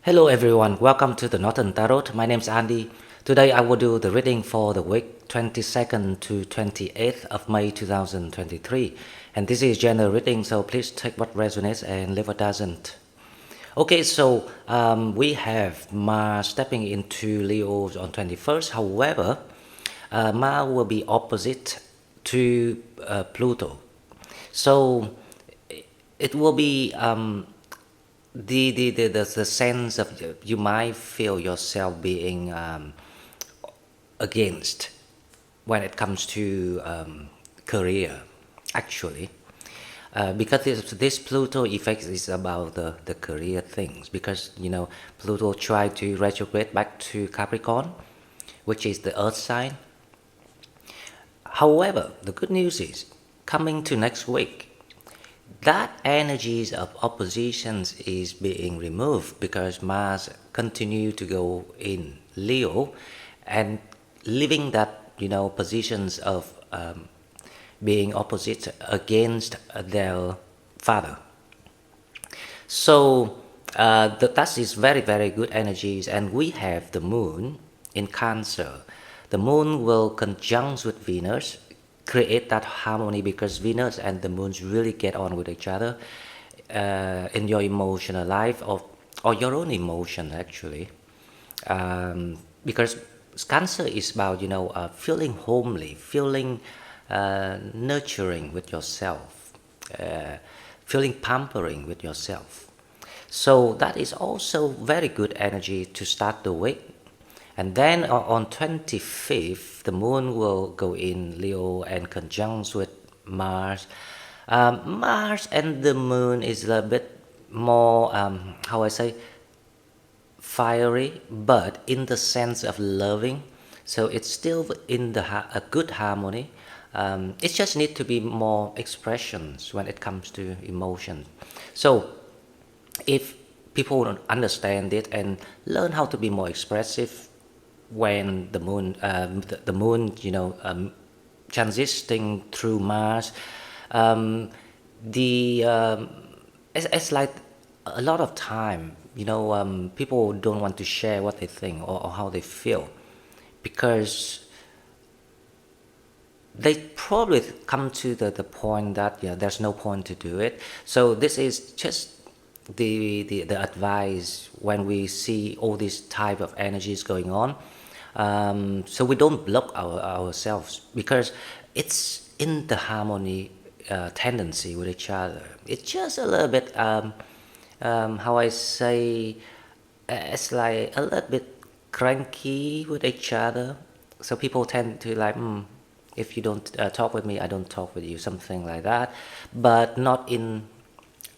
Hello everyone, welcome to the Northern Tarot. My name is Andy. Today I will do the reading for the week 22nd to 28th of May 2023. And this is general reading, so please take what resonates and leave what doesn't. Okay, so we have Mars stepping into Leo on 21st. However, Mars will be opposite to Pluto. So it will be the sense of you might feel yourself being against when it comes to career, actually. Because this Pluto effect is about the career things, because Pluto tried to retrograde back to Capricorn, which is the earth sign. However, the good news is coming to next week, that energies of oppositions is being removed because Mars continue to go in Leo and leaving that positions of being opposite against their father. So that is very good energies, and we have the moon in Cancer. The moon will conjunct with Venus, create that harmony, because Venus and the moon really get on with each other in your emotional life or your own emotion actually. Because Cancer is about feeling homely, feeling nurturing with yourself, feeling pampering with yourself. So that is also very good energy to start the week. And then on 25th, the moon will go in Leo and conjunct with Mars. Mars and the moon is a bit more, how I say, fiery, but in the sense of loving. So it's still in a good harmony. It just needs to be more expressions when it comes to emotion. So if people don't understand it and learn how to be more expressive when the moon, transiting through Mars, it's like a lot of time, people don't want to share what they think or how they feel, because they probably come to the point that there's no point to do it. So this is just the advice when we see all these type of energies going on. So we don't block ourselves, because it's in the harmony tendency with each other. It's just a little bit, how I say, it's like a little bit cranky with each other. So people tend to like, if you don't talk with me, I don't talk with you, something like that, but not in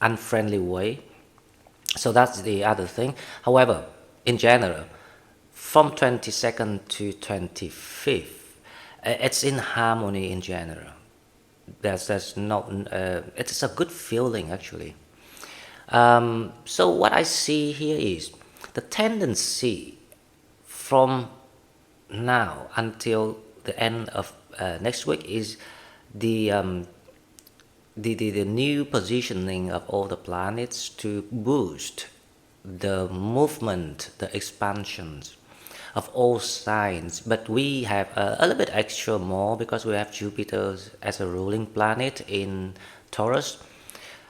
unfriendly way. So that's the other thing. However, in general, from 22nd to 25th, it's in harmony in general. There's not, it's a good feeling actually. So what I see here is the tendency from now until the end of next week is the new positioning of all the planets to boost the movement, the expansions of all signs. But we have a little bit extra more because we have Jupiter as a ruling planet in Taurus.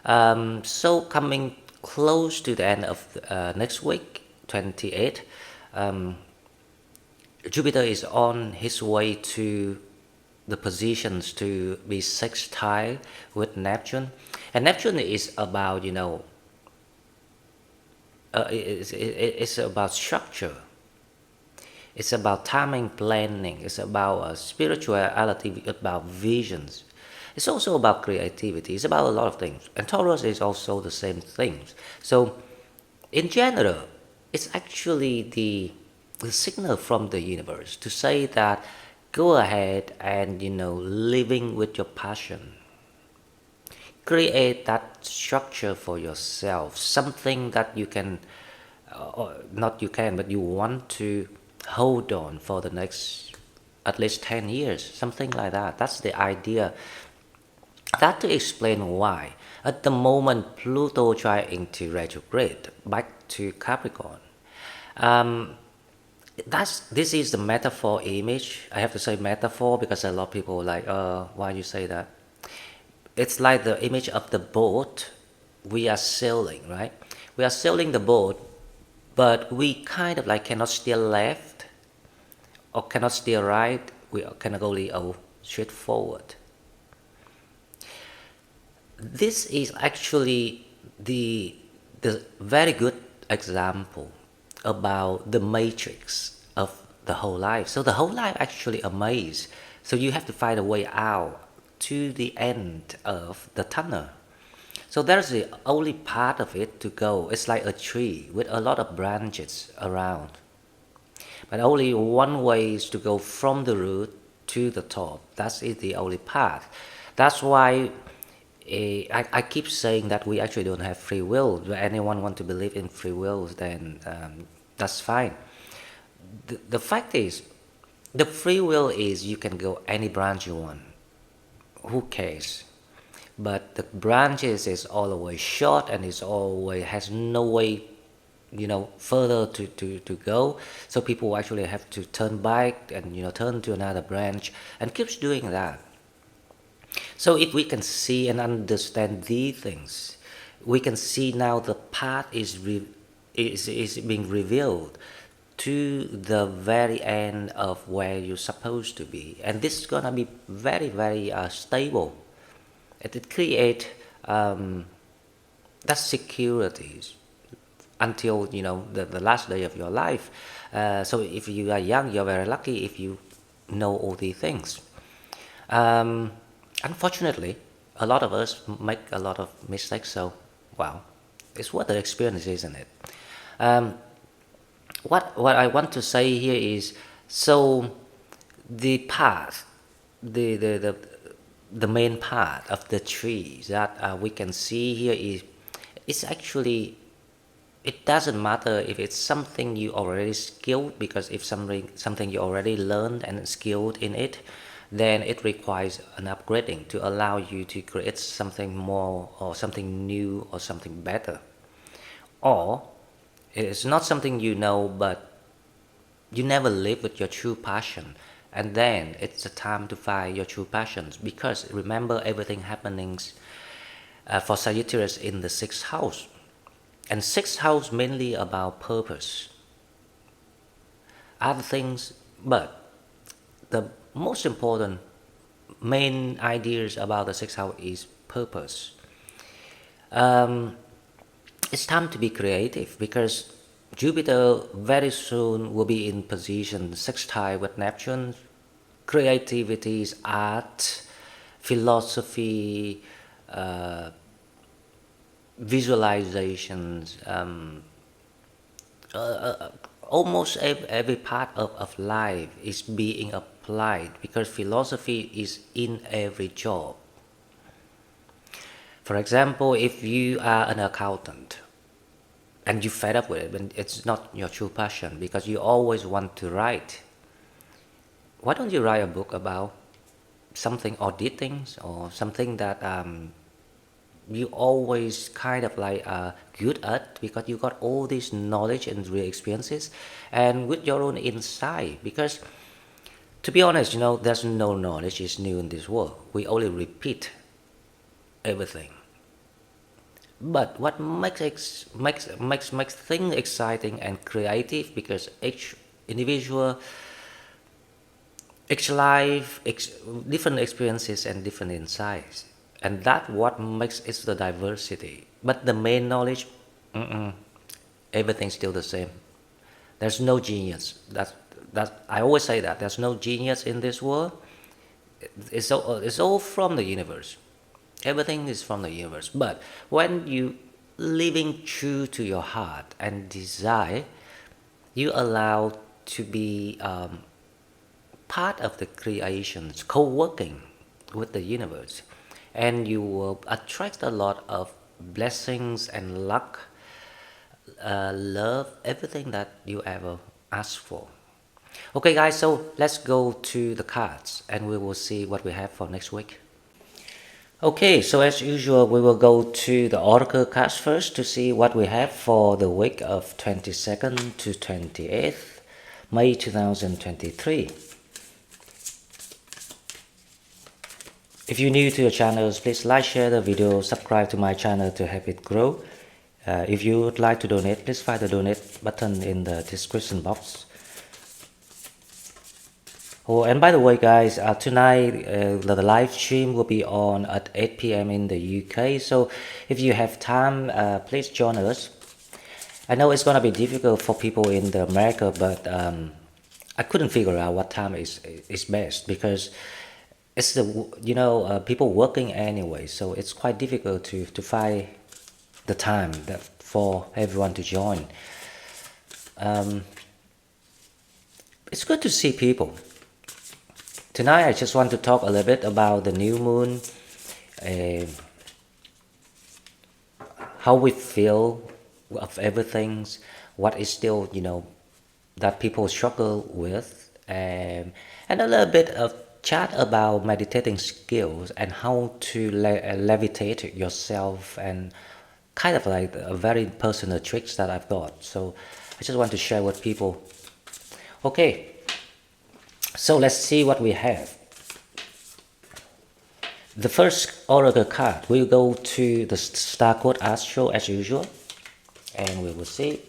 So coming close to the end of next week, 28, Jupiter is on his way to the positions to be sextile with Neptune. And Neptune is about, it's about structure. It's about timing, planning. It's about spirituality, about visions. It's also about creativity. It's about a lot of things. And Taurus is also the same things. So, in general, it's actually the signal from the universe to say that go ahead and, living with your passion. Create that structure for yourself. Something that you can, not you can, but you want to hold on for the next at least 10 years, something like that. That's the idea. That to explain why at the moment Pluto trying to retrograde back to Capricorn, This is the metaphor image. I have to say metaphor because a lot of people like, why you say that? It's like the image of the boat we are sailing, right? We are sailing the boat, but we kind of like cannot steer left or cannot steer right. We can only go straight forward. This is actually the very good example about the matrix of the whole life. So the whole life actually a maze. So you have to find a way out to the end of the tunnel. So there's the only part of it to go. It's like a tree with a lot of branches around. But only one way is to go from the root to the top. That is the only path. That's why I keep saying that we actually don't have free will. If anyone want to believe in free will, then that's fine. The fact is, the free will is you can go any branch you want. Who cares? But the branches is always short and is always has no way, further to go. So people actually have to turn back and turn to another branch and keeps doing that. So if we can see and understand these things, we can see now the path is being revealed to the very end of where you're supposed to be, and this is gonna be very very stable. It create that securities until the last day of your life. So if you are young, you're very lucky if you know all these things. Unfortunately, a lot of us make a lot of mistakes. So, wow, it's what the experience, isn't it? Um, what I want to say here is, so the path, the main part of the tree that we can see here is, it's actually, it doesn't matter if it's something you already skilled, because if something you already learned and skilled in it, then it requires an upgrading to allow you to create something more or something new or something better. Or it's not something but you never live with your true passion, and then it's the time to find your true passions, because remember everything happenings for Sagittarius in the sixth house, and sixth house mainly about purpose, other things, but the most important main ideas about the sixth house is purpose. It's time to be creative, because Jupiter very soon will be in position sextile with Neptune. Creativity is art, philosophy, visualizations, almost every part of life is being applied, because philosophy is in every job. For example, if you are an accountant and you fed up with it, and it's not your true passion because you always want to write, why don't you write a book about something auditing or something that you always kind of like good at, because you got all this knowledge and real experiences and with your own insight. Because to be honest, there's no knowledge is new in this world. We only repeat everything. But what makes things exciting and creative, because each individual, each life, different experiences and different insights, and that what makes it the diversity. But the main knowledge, everything's still the same. There's no genius. That I always say that there's no genius in this world. It's all from the universe. Everything is from the universe. But when you living true to your heart and desire, you allow to be part of the creations, co-working with the universe, and you will attract a lot of blessings and luck, love, everything that you ever ask for. Okay, guys, so let's go to the cards and we will see what we have for next week. Okay, so as usual, we will go to the oracle cards first to see what we have for the week of 22nd to 28th May 2023. If you're new to the channel, please like, share the video, subscribe to my channel to help it grow. If you would like to donate, please find the donate button in the description box. Oh, and by the way, guys, tonight the live stream will be on at 8 p.m. in the UK. So if you have time, please join us. I know it's gonna be difficult for people in the America, but I couldn't figure out what time is best because it's the people working anyway, so it's quite difficult to find the time that for everyone to join. It's good to see people. Tonight I just want to talk a little bit about the new moon, uh, how we feel of everything, what is still that people struggle with, and a little bit of chat about meditating skills and how to levitate yourself, and kind of like a very personal tricks that I've got. So I just want to share with people. Okay, so let's see what we have. The first oracle card, we'll go to the star code astro as usual, and we will see.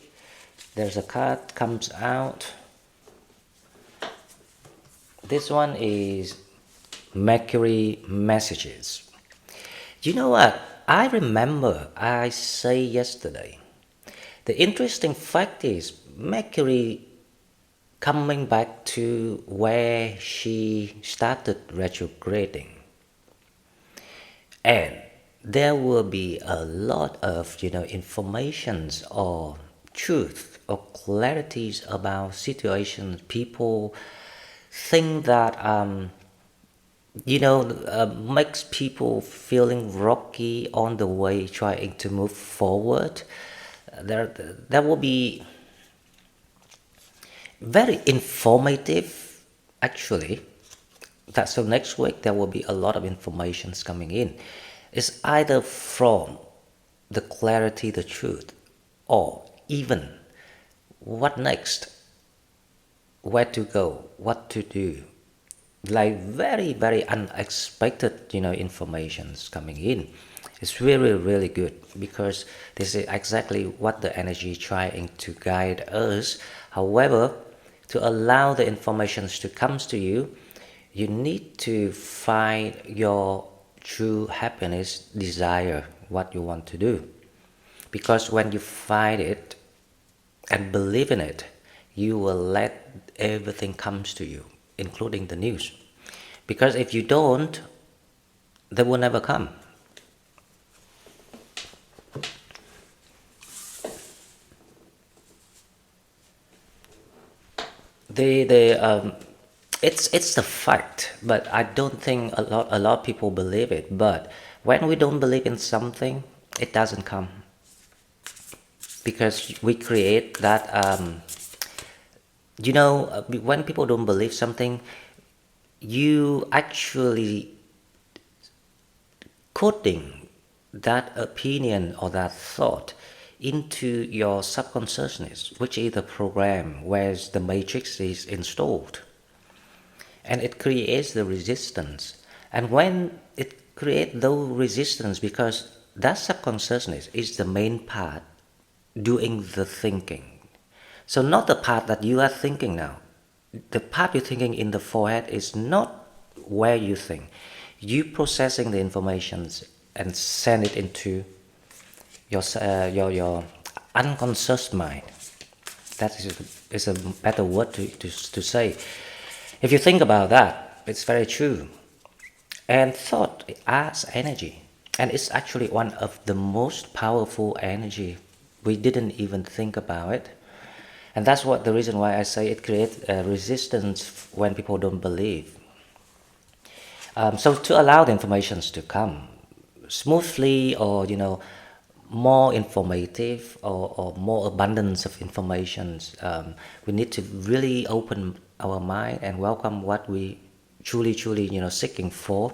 There's a card comes out. This one is Mercury messages. You know what? I remember I say yesterday. The interesting fact is Mercury coming back to where she started retrograding. And there will be a lot of informations or truth or clarities about situations. People think that makes people feeling rocky on the way trying to move forward. There will be very informative actually. That so next week there will be a lot of informations coming in. It's either from the clarity, the truth, or even what next, where to go, what to do. Like very, very unexpected, informations coming in. It's really, really good because this is exactly what the energy is trying to guide us. However, to allow the informations to come to you, you need to find your true happiness, desire, what you want to do. Because when you find it and believe in it, you will let everything comes to you, including the news. Because if you don't, they will never come. It's the fact, but I don't think a lot of people believe it. But when we don't believe in something, it doesn't come because we create that. When people don't believe something, you actually coding that opinion or that thought into your subconsciousness, which is the program where the matrix is installed. And it creates the resistance. And when it creates those resistance, because that subconsciousness is the main part doing the thinking. So not the part that you are thinking now. The part you're thinking in the forehead is not where you think. You processing the information and send it into your unconscious mind. That is a better word to say. If you think about that, it's very true. And thought as energy, and it's actually one of the most powerful energy. We didn't even think about it, and that's what the reason why I say it creates resistance when people don't believe. So to allow the informations to come smoothly, or more informative, or more abundance of informations, we need to really open our mind and welcome what we truly seeking for.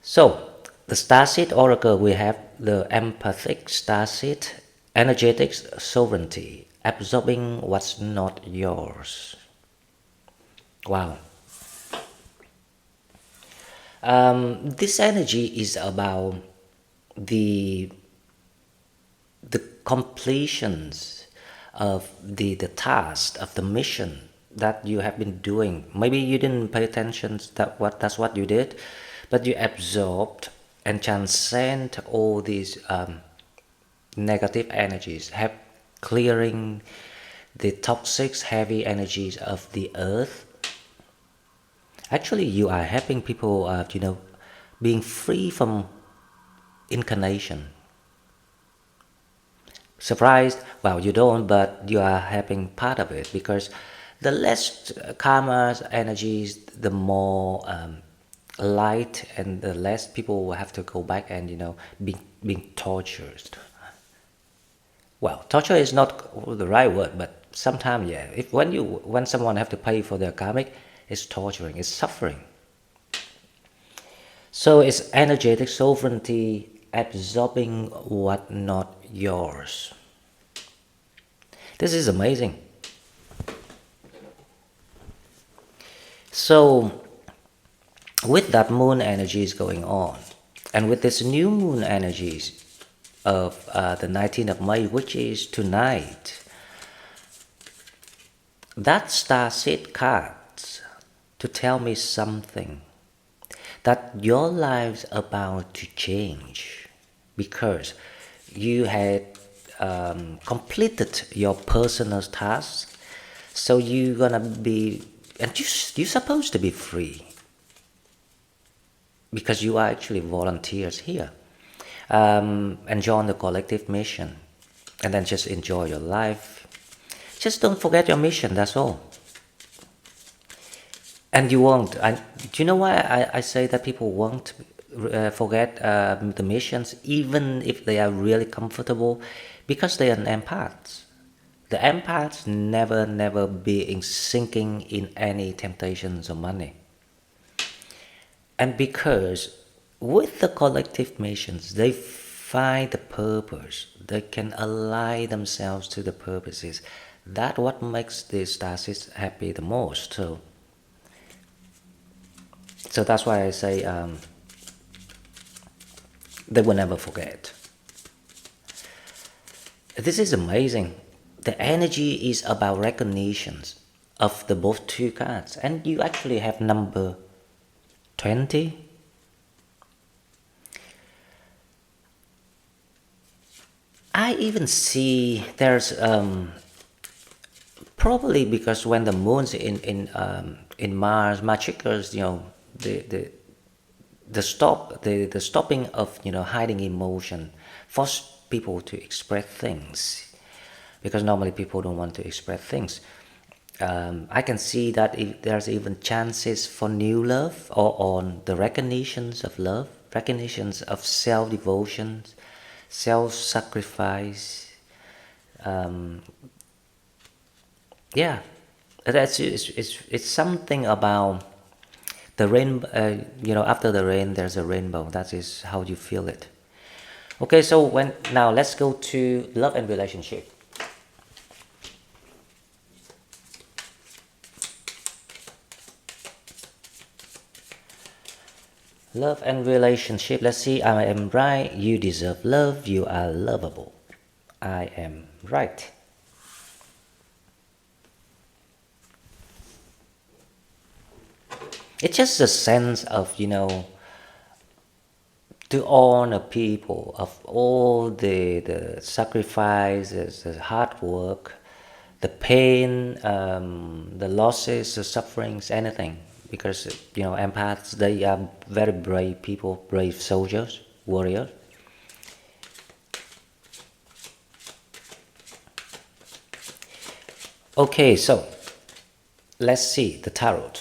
So, the starseed oracle, we have the empathic starseed, energetic sovereignty, absorbing what's not yours. Wow. This energy is about the the completions of the task of the mission that you have been doing. Maybe you didn't pay attention that's what you did, but you absorbed and transcend all these negative energies, have clearing the toxic heavy energies of the earth. Actually, you are helping people, being free from incarnation. Surprised? Well, you don't, but you are having part of it, because the less karma energies, the more light, and the less people will have to go back and being tortured. Well, torture is not the right word, but sometimes, yeah. If when someone have to pay for their karmic, it's torturing, it's suffering. So it's energetic sovereignty, absorbing what not yours. This is amazing. So with that moon energies going on, and with this new moon energies of the 19th of May, which is tonight, that star set cards to tell me something, that your life's about to change, because you had completed your personal tasks. So you're gonna be, and you're supposed to be free, because you are actually volunteers here, and join the collective mission, and then just enjoy your life. Just don't forget your mission, that's all. And you won't. Do you know why I say that people won't forget the missions, even if they are really comfortable? Because they are empaths. The empaths never be sinking in any temptations of money. And because with the collective missions, they find the purpose. They can align themselves to the purposes. That's what makes the stasis happy the most. So that's why I say they will never forget. This is amazing. The energy is about recognitions of the both two cards, and you actually have number 20. I even see there's probably because when the moon's in Mars triggers, the stopping of hiding emotion, force people to express things, because normally people don't want to express things. I can see that if there's even chances for new love, or on the recognitions of love, recognitions of self-devotion, self-sacrifice. Yeah, it's something about the rain. After the rain, there's a rainbow. That is how you feel it. Okay, so now let's go to love and relationship. Love and relationship. Let's see. I am right. You deserve love. You are lovable. I am right. It's just a sense of, to honor people, of all the sacrifices, the hard work, the pain, the losses, the sufferings, anything. Because, empaths, they are very brave people, brave soldiers, warriors. Okay, so let's see the tarot.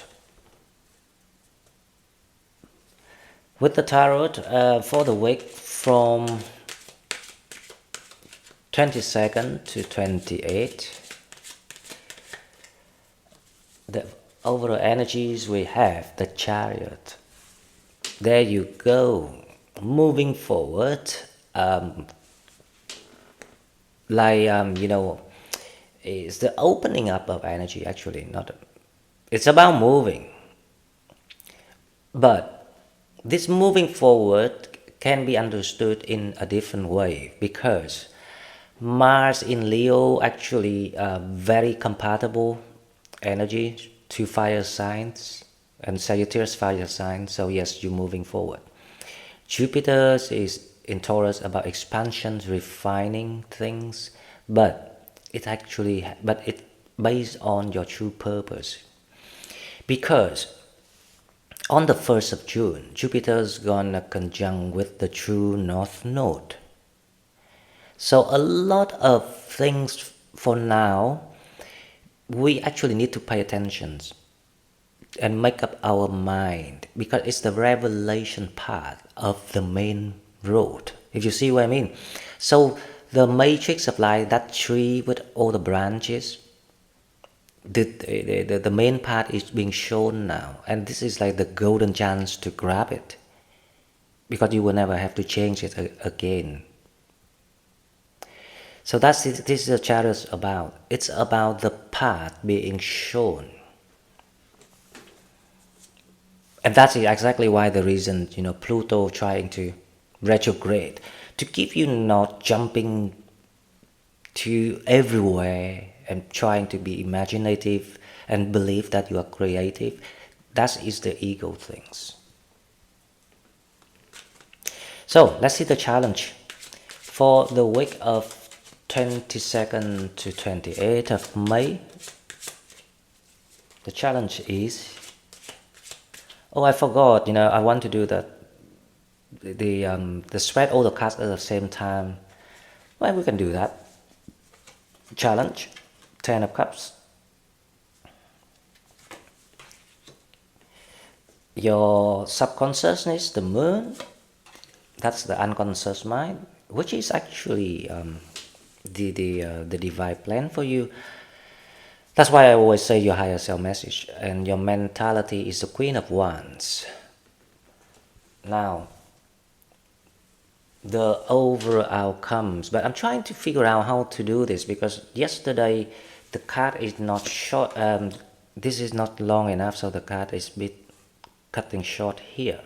With the tarot, for the week from 22nd to 28, the overall energies we have the Chariot. There you go. Moving forward, um, it's the opening up of energy. Actually, not. It's about moving, but this moving forward can be understood in a different way because Mars in Leo actually very compatible energy to fire signs and Sagittarius fire signs. So yes, you're moving forward. Jupiter is in Taurus about expansion, refining things, but it based on your true purpose. Because on the 1st of June, Jupiter's gonna conjunct with the true North Node. So a lot of things for now, we actually need to pay attention and make up our mind because it's the revelation part of the main road, if you see what I mean. So the matrix of life, that tree with all the branches, the main part is being shown now, and this is like the golden chance to grab it because you will never have to change it again. So this is the challenge about. It's about the path being shown. And that's exactly why the reason, Pluto trying to retrograde, to keep you not jumping to everywhere and trying to be imaginative and believe that you are creative. That is the ego things. So let's see the challenge for the week of 22nd to 28th of May. The challenge is, oh, I forgot, I want to do the spread all the cards at the same time. Well, we can do that. Challenge, 10 of Cups. Your subconsciousness, the moon, that's the unconscious mind, which is actually the divine plan for you. That's why I always say your higher self message, and your mentality is the Queen of Wands. Now, the overall outcomes, but I'm trying to figure out how to do this because yesterday the card is not short. This is not long enough, so the card is a bit cutting short here.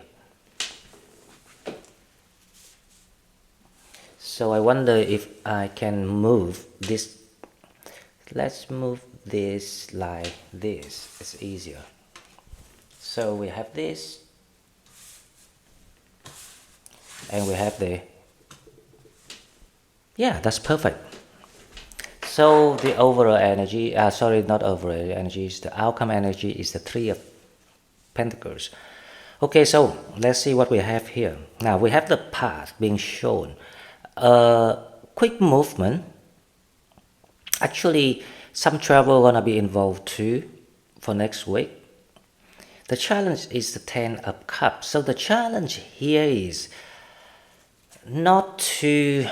So I wonder if I can move this. Let's move this like this. It's easier. So we have this, and we have yeah, that's perfect. So the overall energy, not overall energy, is the outcome energy is the Three of Pentacles. Okay, so let's see what we have here. Now we have the path being shown. Quick movement. Actually, some travel gonna be involved too for next week. The challenge is the 10 of Cups. So the challenge here is not to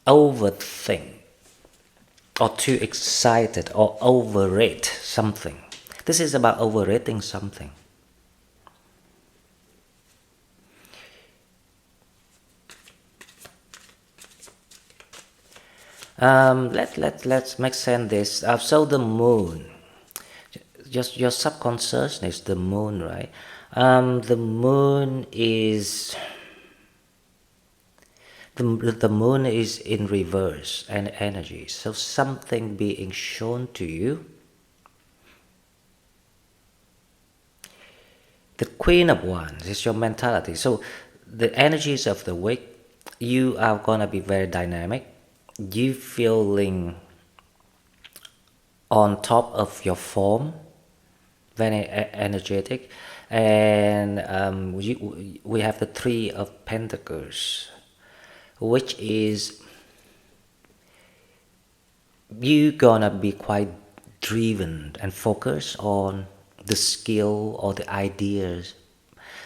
overthink or too excited or overrate something. This is about overrating something. Let's make sense this. So the moon, just your subconsciousness, the moon, right? The moon is the moon is in reverse and energy. So something being shown to you. The Queen of Wands is your mentality. So the energies of the week, you are gonna be very dynamic. You feeling on top of your form, very energetic, and we have the Three of Pentacles, which is you gonna be quite driven and focused on the skill or the ideas.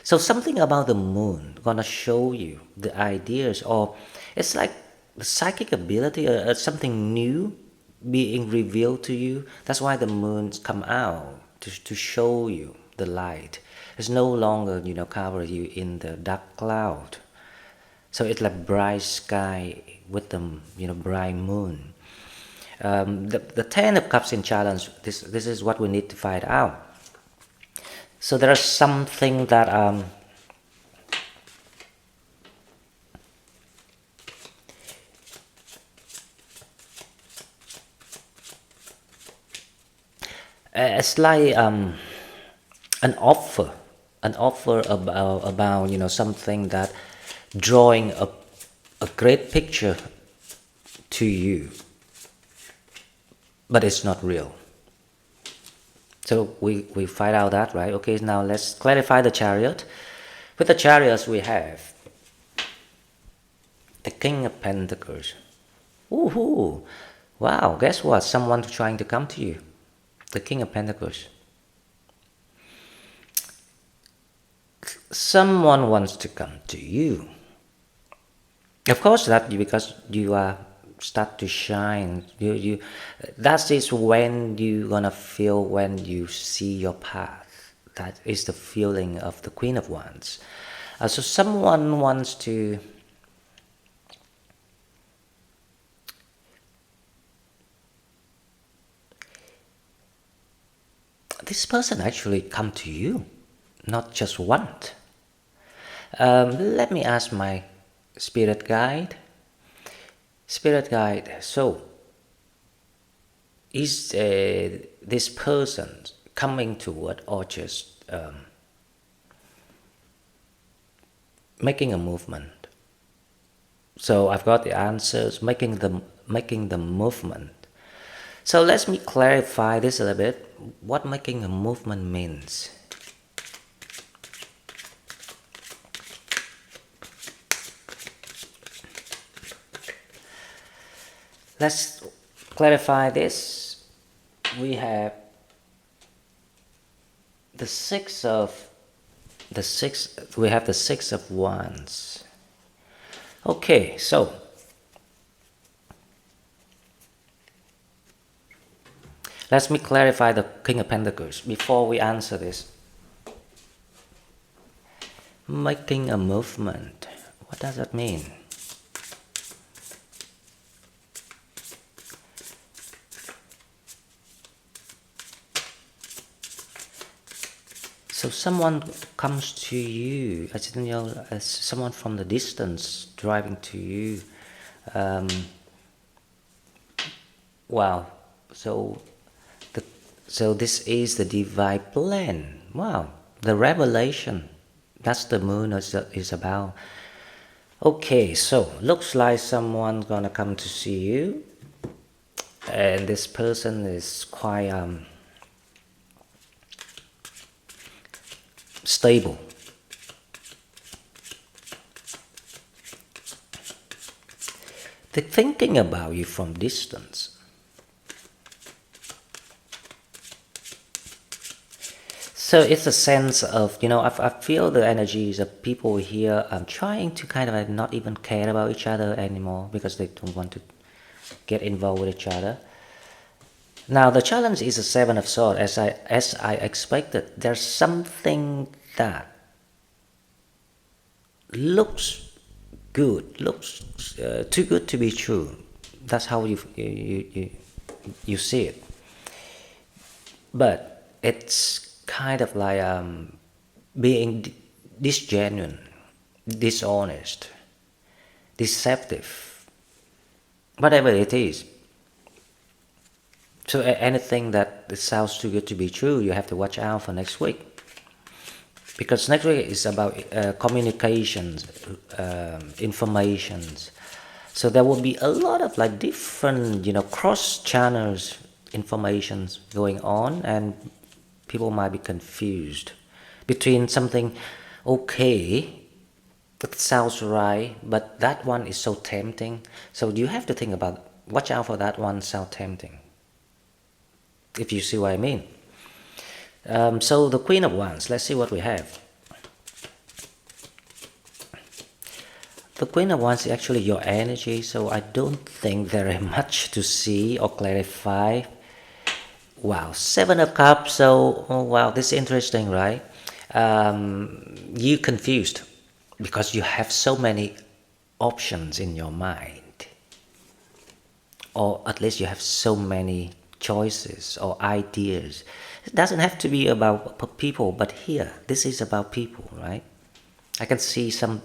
So something about the moon gonna show you the ideas, or it's like the psychic ability, something new being revealed to you. That's why the moons come out to show you the light. It's no longer, cover you in the dark cloud. So it's like bright sky with the, bright moon. The Ten of Cups in challenge, this is what we need to find out. So there is something that it's like an offer about something that drawing a great picture to you, but it's not real. So we find out that, right? Okay, now let's clarify the Chariot. With the Chariots we have the King of Pentacles. Woohoo! Wow, guess what? Someone trying to come to you. The King of Pentacles. Someone wants to come to you. Of course, that because you are start to shine. That is when you gonna feel when you see your path. That is the feeling of the Queen of Wands. So someone wants to this person actually come to you, not just want. Let me ask my spirit guide. Spirit guide, so is this person coming toward or just making a movement? So I've got the answers, making the movement. So let me clarify this a little bit. What making a movement means. Let's clarify this. We have the Six of Wands. Okay, so let me clarify the King of Pentacles before we answer this. Making a movement. What does that mean? So someone comes to you, as someone from the distance driving to you. Wow. So this is the divine plan. Wow. The revelation. That's the moon is about. Okay, so looks like someone's gonna come to see you, and this person is quite stable. They're thinking about you from distance. So it's a sense of, I feel the energies of people here trying to kind of not even care about each other anymore because they don't want to get involved with each other. Now the challenge is the Seven of Swords. As I expected, there's something that looks good, looks too good to be true. That's how you see it. But it's kind of like being disgenuine, dishonest, deceptive, whatever it is. So anything that sounds too good to be true, you have to watch out for next week. Because next week is about communications, informations. So there will be a lot of like different, cross channels informations going on, and people might be confused between something okay, that sounds right, but that one is so tempting. So you have to think about, watch out for that one sound tempting, if you see what I mean. So the Queen of Wands, let's see what we have. The Queen of Wands is actually your energy, so I don't think there is much to see or clarify Wow, Seven of Cups. So, oh, wow, this is interesting, right? You confused because you have so many options in your mind, or at least you have so many choices or ideas. It doesn't have to be about people, but here, this is about people, right? I can see some.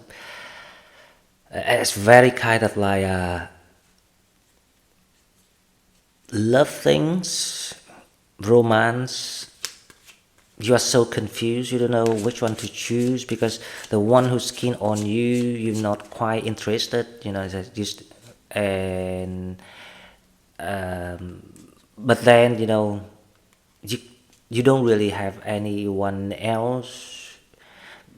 It's very kind of like love things, romance. You are so confused, you don't know which one to choose because the one who's keen on you, you're not quite interested, it's just, and but then, you, you don't really have anyone else.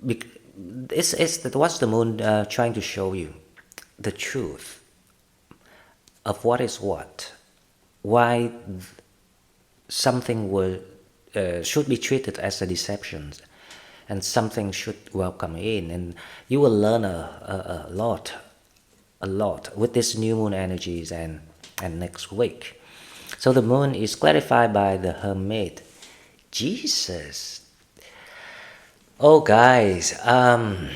It's what's the moon trying to show you? The truth of what is what. Why something should be treated as a deception and something should welcome in, and you will learn a lot with this new moon energies and next week. So the moon is clarified by the Hermit. Jesus. Oh guys, that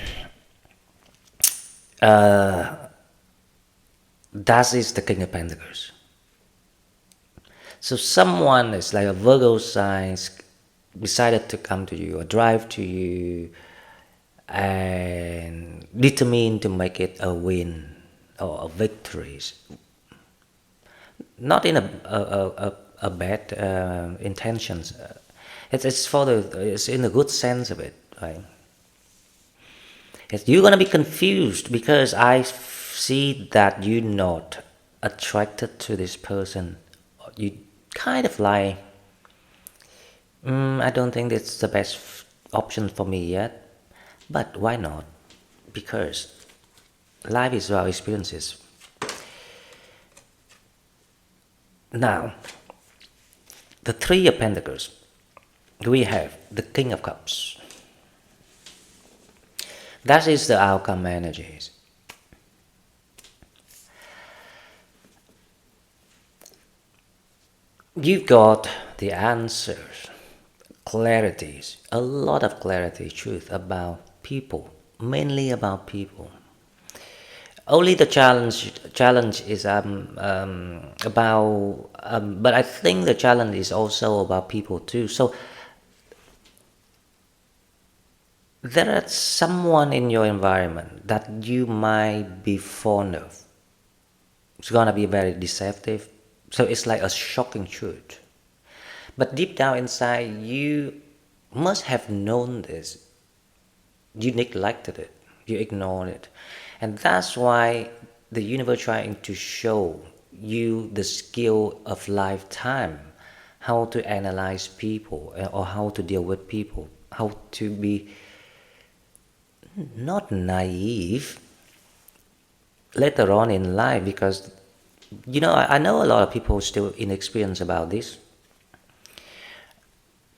is the King of Pentacles. So someone is like a Virgo sign decided to come to you or drive to you and determined to make it a win or a victory. Not in a bad intentions. It's in a good sense of it, right? You're gonna be confused because I see that you're not attracted to this person. You kind of like, I don't think it's the best option for me yet, but why not? Because life is about experiences. Now, the Three of Pentacles, we have the King of Cups. That is the outcome energies. You've got the answers, clarities, a lot of clarity, truth about people, mainly about people. Only the challenge is about, but I think the challenge is also about people too. So there is someone in your environment that you might be fond of. It's gonna be very deceptive. So it's like a shocking truth. But deep down inside, you must have known this. You neglected it. You ignored it. And that's why the universe trying to show you the skill of lifetime, how to analyze people or how to deal with people, how to be not naive later on in life, because I know a lot of people still inexperienced about this,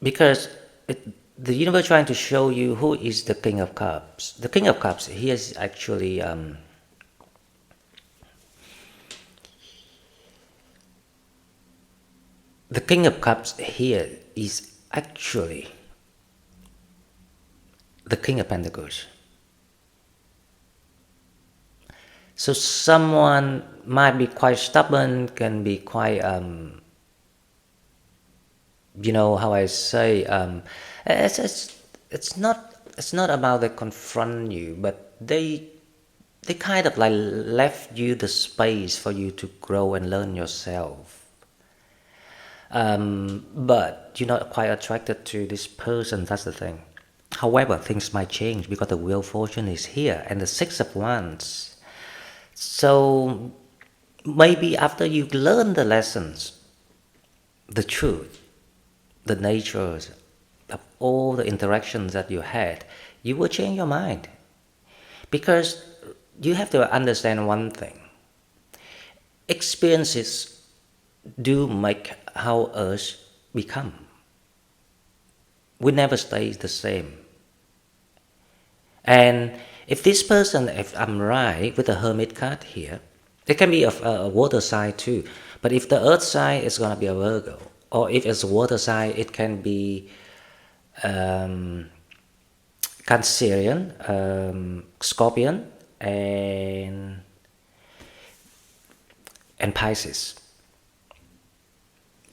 because the universe trying to show you who is the King of Cups. The King of Cups, he is actually the King of Cups here is actually the King of Pentacles. So someone might be quite stubborn, can be quite how I say, it's not about they confront you, but they kind of like left you the space for you to grow and learn yourself. But you're not quite attracted to this person, that's the thing. However, things might change because the Wheel of Fortune is here and the Six of Wands. So maybe after you've learned the lessons, the truth, the natures of all the interactions that you had, you will change your mind. Because you have to understand one thing. Experiences do make how us become. We never stay the same. And if this person, if I'm right with the Hermit card here, it can be a water sign too. But if the earth sign is going to be a Virgo, or if it's a water sign, it can be Cancerian, Scorpion, and Pisces.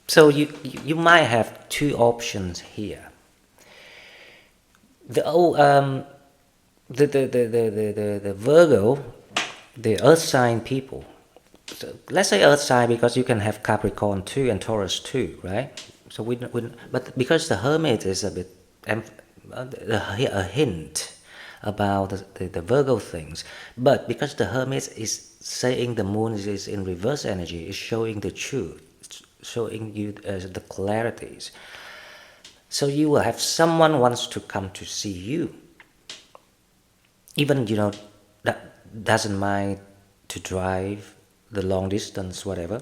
So you might have two options here. The Virgo, the Earth sign people. So let's say Earth sign because you can have Capricorn too and Taurus too, right? So but because the Hermit is a bit a hint about the Virgo things, but because the Hermit is saying the Moon is in reverse energy, is showing the truth, showing you the clarities. So you will have someone wants to come to see you, even that doesn't mind to drive the long distance, whatever,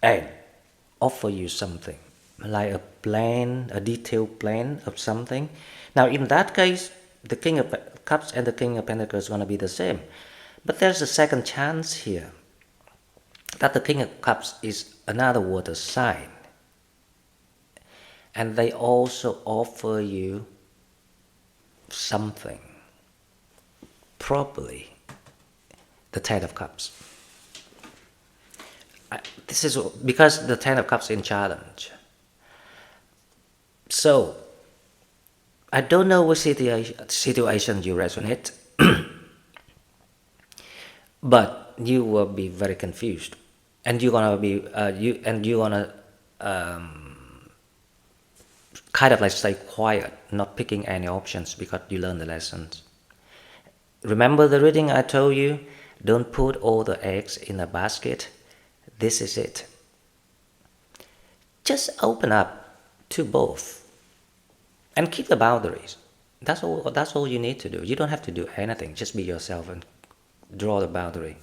and offer you something like a plan, a detailed plan of something. Now in that case, the King of Cups and the King of Pentacles is going to be the same, but there's a second chance here that the King of Cups is another water sign, and they also offer you something, probably the Ten of Cups. This is because the Ten of Cups in challenge. So I don't know what situation you resonate, but you will be very confused, and you're gonna be kind of like stay quiet, not picking any options because you learn the lessons. Remember the reading I told you? Don't put all the eggs in a basket. This is it. Just open up to both and keep the boundaries. That's all you need to do. You don't have to do anything. Just be yourself and draw the boundary.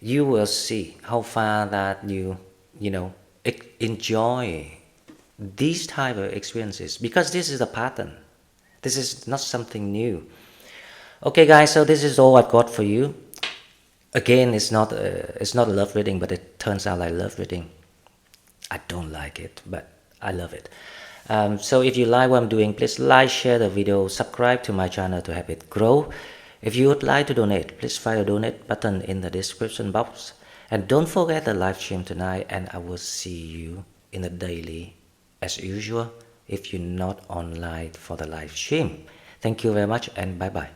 You will see how far that you enjoy these type of experiences, because this is a pattern. This is not something new. Okay guys, so this is all I've got for you. Again, it's not a love reading, but it turns out like love reading. I don't like it, but I love it. So if you like what I'm doing, please like, share the video, subscribe to my channel to help it grow. If you would like to donate, please find the donate button in the description box. And don't forget the live stream tonight, and I will see you in the daily as usual if you're not online for the live stream. Thank you very much, and bye bye.